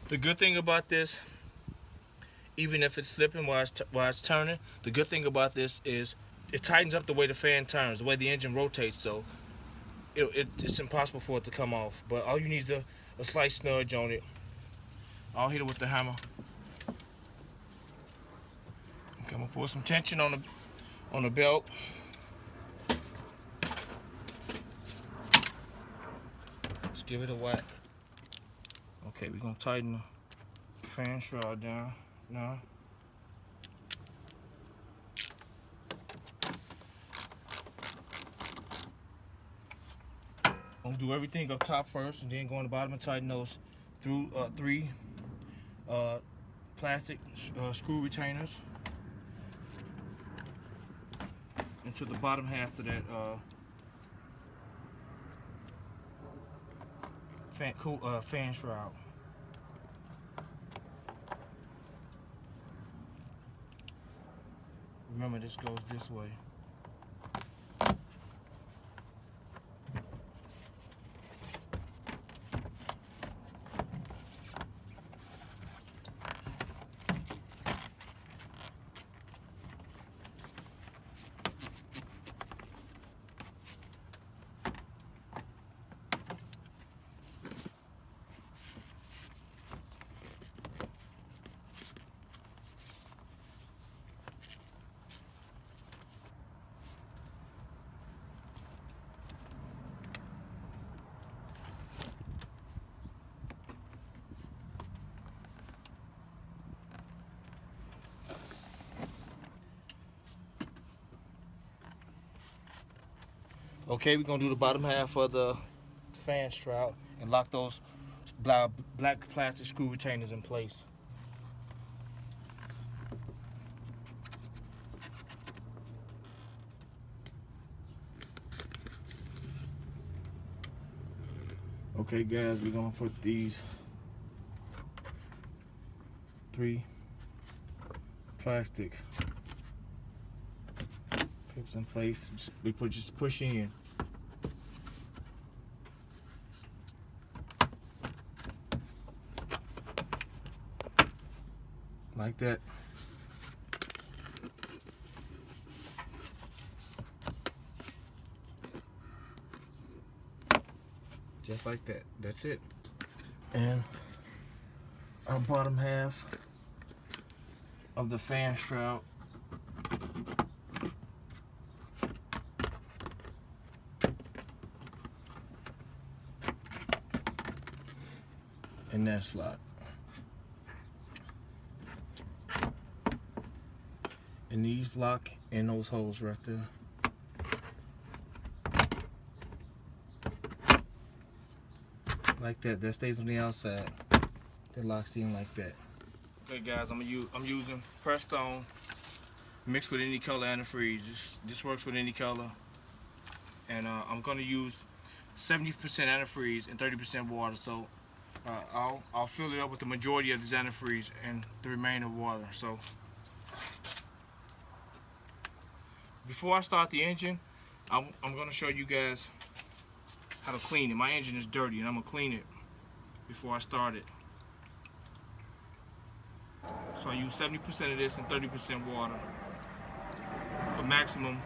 The good thing about this, even if it's slipping while it's turning, the good thing about this is it tightens up the way the fan turns, the way the engine rotates, so it's impossible for it to come off. But all you need is a slight snudge on it. I'll hit it with the hammer. Okay, I'm gonna pour some tension on on the belt. Let's give it a whack. Okay, we're gonna tighten the fan shroud down now. I'm gonna do everything up top first and then go on the bottom and tighten those through 3 plastic screw retainers into the bottom half of that fan shroud. Remember, this goes this way. Okay, we're gonna do the bottom half of the fan shroud and lock those black plastic screw retainers in place. Okay guys, we're gonna put these 3 plastic pips in place. Just push in. Like that. Just like that. That's it. And our bottom half of the fan shroud in that slot. And these lock in those holes right there. Like that. That stays on the outside. That locks in like that. Okay guys, I'm using Prestone mixed with any color antifreeze. This works with any color. And I'm gonna use 70% antifreeze and 30% water. So I'll fill it up with the majority of this antifreeze and the remainder water. So before I start the engine, I'm gonna show you guys how to clean it. My engine is dirty and I'm gonna clean it before I start it. So I use 70% of this and 30% water for maximum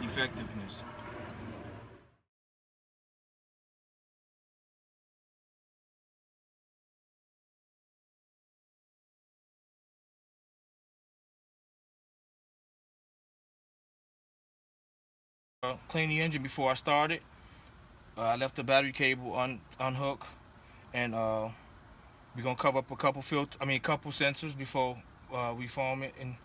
effectiveness. Clean the engine before I start it. I left the battery cable unhooked, and we're gonna cover up a couple sensors before we foam it and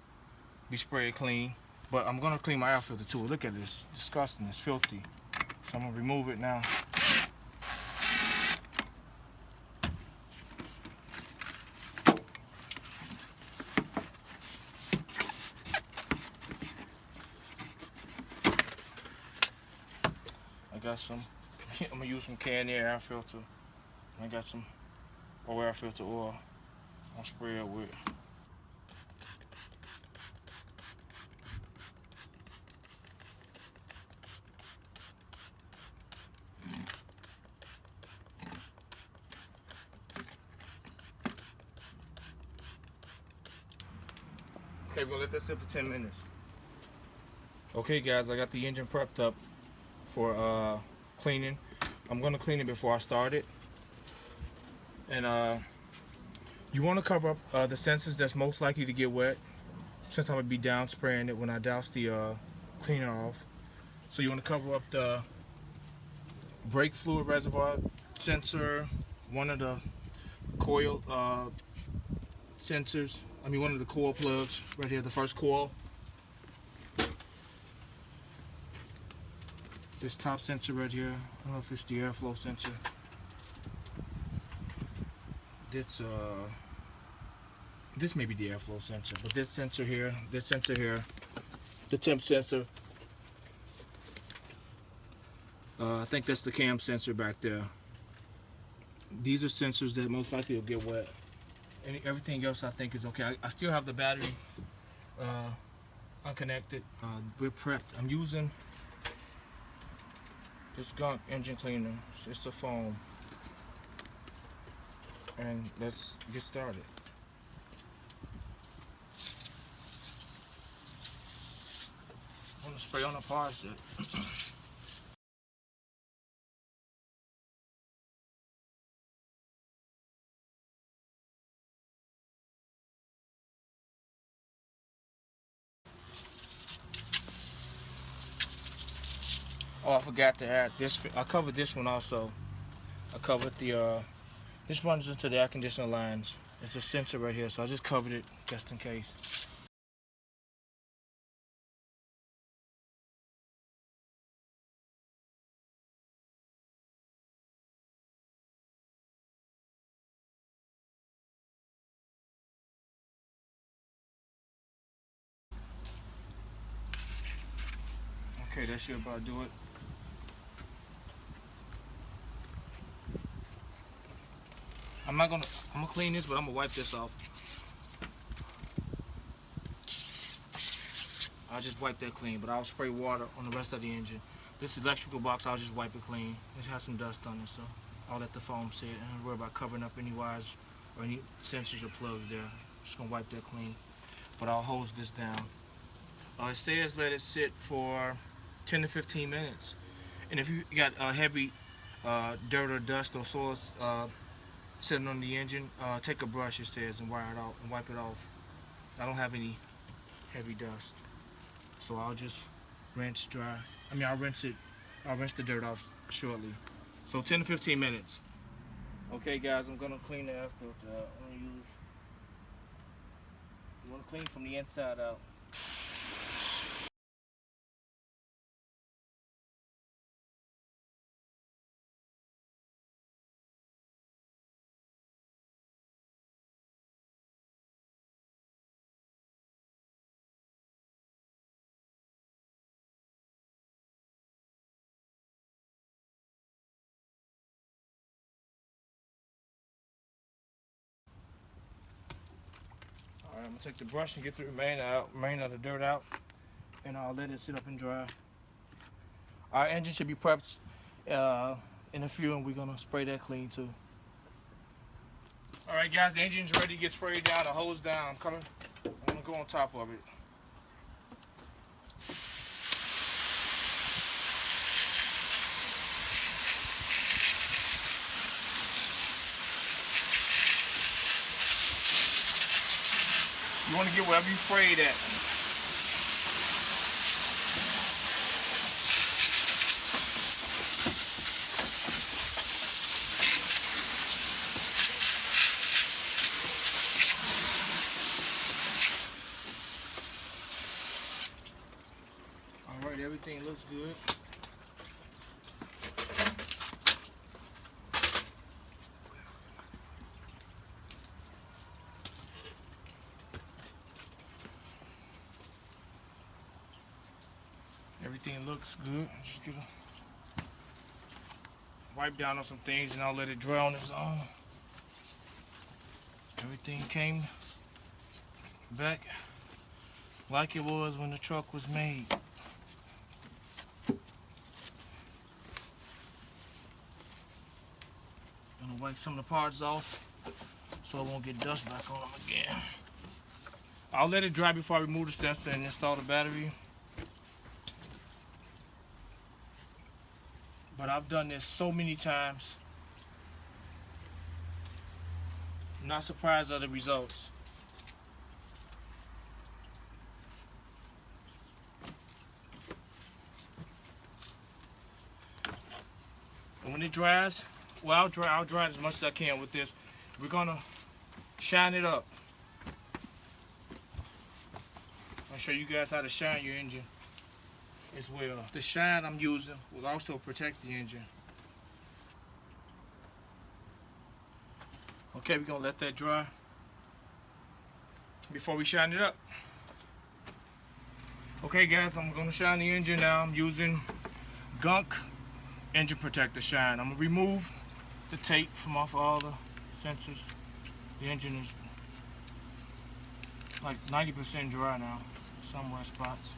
we spray it clean. But I'm gonna clean my air filter too. Look at this, disgusting. It's filthy. So I'm gonna remove it now. I got some. I'm gonna use some Canadian air filter. I got some air filter oil. I'll spray it with. Okay, we're gonna let that sit for 10 minutes. Okay guys, I got the engine prepped up for cleaning. I'm gonna clean it before I start it. And you wanna cover up the sensors that's most likely to get wet. since I'm gonna be down spraying it when I douse the cleaner off. So you want to cover up the brake fluid reservoir sensor, one of the coil sensors. I mean, one of the coil plugs right here, the first coil. This top sensor right here. I don't know if it's the airflow sensor. This may be the airflow sensor, but this sensor here, the temp sensor. I think that's the cam sensor back there. These are sensors that most likely will get wet. Everything else I think is okay. I still have the battery unconnected. We're prepped. I'm using this gunk engine cleaner. It's a foam. And let's get started. I'm gonna spray on the parts that oh, I forgot to add this. I covered this one also. I covered the this runs into the air conditioner lines. It's a sensor right here, so I just covered it just in case. Okay, that should about do it. I'm gonna clean this, but I'm gonna wipe this off. I'll just wipe that clean, but I'll spray water on the rest of the engine. This electrical box, I'll just wipe it clean. It has some dust on it, so I'll let the foam sit and don't worry about covering up any wires or any sensors or plugs there. Just gonna wipe that clean, but I'll hose this down. It says let it sit for 10 to 15 minutes. And if you got heavy dirt or dust or soil sitting on the engine, take a brush, it says, and wire it out and wipe it off. I don't have any heavy dust, so I'll just rinse dry. I'll rinse the dirt off shortly. So 10 to 15 minutes. Okay guys, I'm gonna clean the air filter. You wanna clean from the inside out. Alright, I'm gonna take the brush and get the remainder of the dirt out, and I'll let it sit up and dry. Our engine should be prepped in a few, and we're gonna spray that clean too. Alright guys, the engine's ready to get sprayed down, the hose down. I'm gonna go on top of it. You want to get whatever you sprayed at. Alright, everything looks good. Everything looks good. Just get a wipe down on some things and I'll let it dry on its own. Everything came back like it was when the truck was made. Gonna wipe some of the parts off so I won't get dust back on them again. I'll let it dry before I remove the sensor and install the battery. But I've done this so many times. I'm not surprised at the results. it dries, well, I'll dry it as much as I can with this. We're gonna shine it up. I'll show you guys how to shine your engine as well. The shine I'm using will also protect the engine. Okay, we're gonna let that dry before we shine it up. Okay guys, I'm gonna shine the engine now. I'm using Gunk engine protector shine. I'm gonna remove the tape from off all the sensors. The engine is like 90% dry now, some wet spots.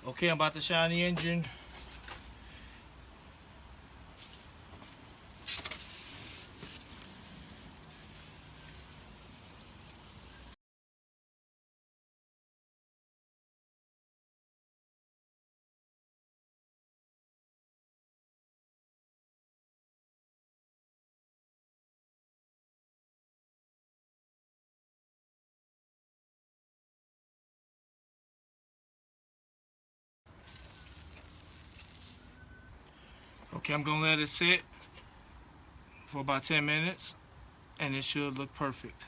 Okay, I'm about to shine the engine. Okay, I'm gonna let it sit for about 10 minutes and it should look perfect.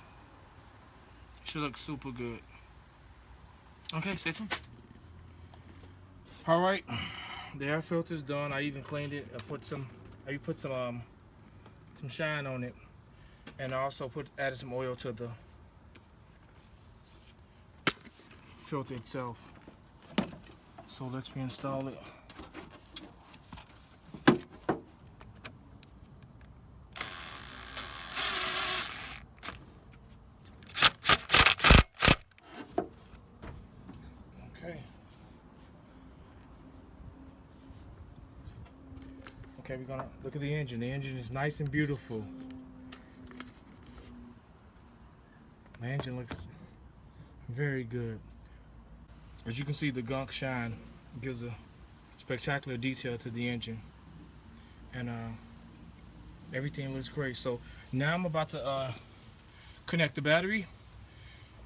It should look super good. Okay, stay tuned. Alright, the air filter's done. I even cleaned it. I put some shine on it, and I also added some oil to the filter itself. So let's reinstall it. Okay, we're gonna look at the engine. The engine is nice and beautiful. The engine looks very good. As you can see, the Gunk shine gives a spectacular detail to the engine, and everything looks great. So now I'm about to connect the battery,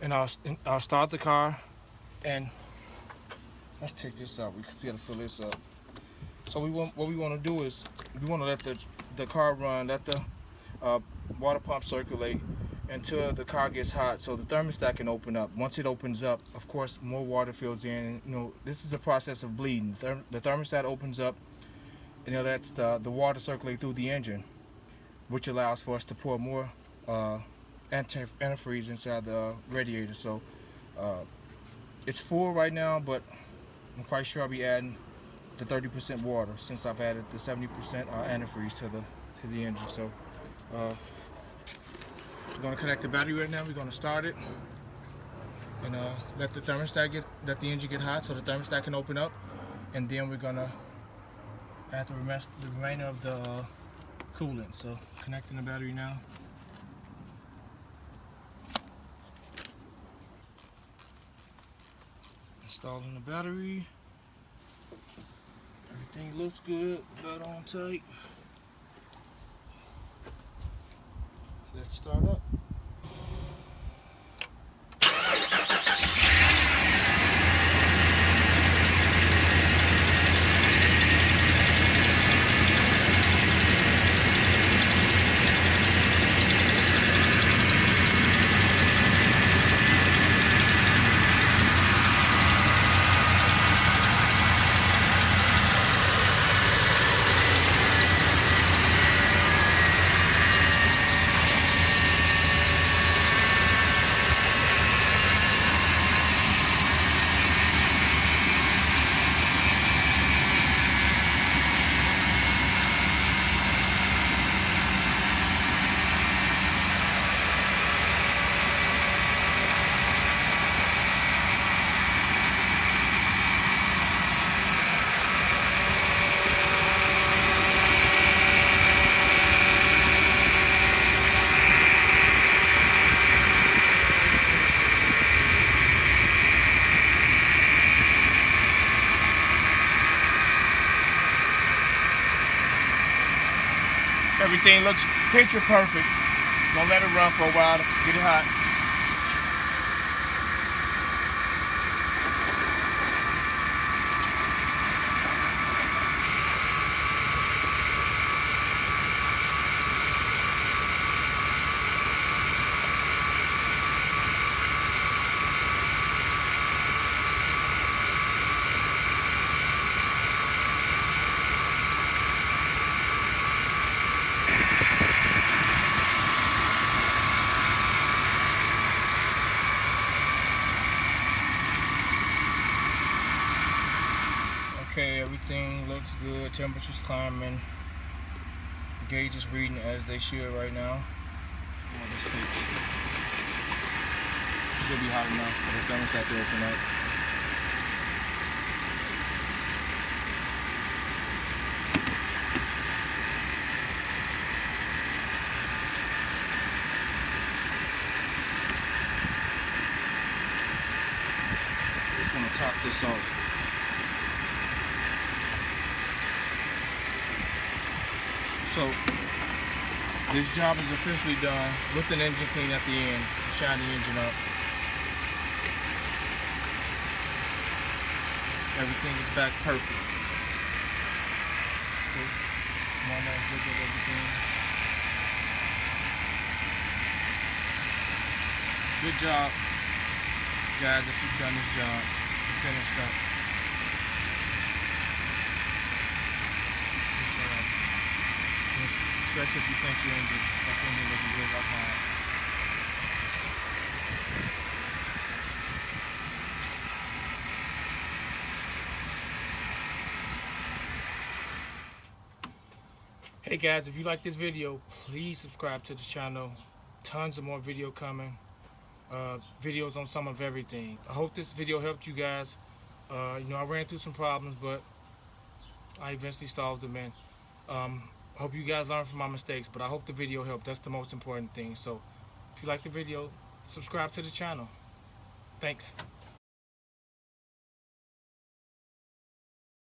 and I'll start the car. And let's take this out because we gotta fill this up. So what we want to do is we want to let the car run, let the water pump circulate until the car gets hot, so the thermostat can open up. Once it opens up, of course, more water fills in. And, you know, this is a process of bleeding. The thermostat opens up, and, you know, that's the water circulate through the engine, which allows for us to pour more antifreeze inside the radiator. So it's full right now, but I'm quite sure I'll be adding the 30% water since I've added the 70% antifreeze to the engine. So we're going to connect the battery right now. We're going to start it and let the engine get hot so the thermostat can open up, and then we're going to add the remainder of the coolant. So connecting the battery now. Installing the battery. Everything looks good, belt on tight. Let's start up. Everything looks picture perfect. Don't let it run for a while to get it hot. Okay, everything looks good. Temperature's climbing. Gauge is reading as they should right now. Should be hot enough for the thermostat to open up. Just gonna top this off. So this job is officially done with an engine clean at the end to shine the engine up. Everything is back perfect. So, one last look at everything. Good job, guys, if you've done this job. You finished up. Especially if you clench your engine. That engine looking good like mine. Hey guys, if you like this video, please subscribe to the channel. Tons of more video coming. Videos on some of everything. I hope this video helped you guys. I ran through some problems, but I eventually solved them. And I hope you guys learn from my mistakes, but I hope the video helped. That's the most important thing. So if you like the video, subscribe to the channel. Thanks.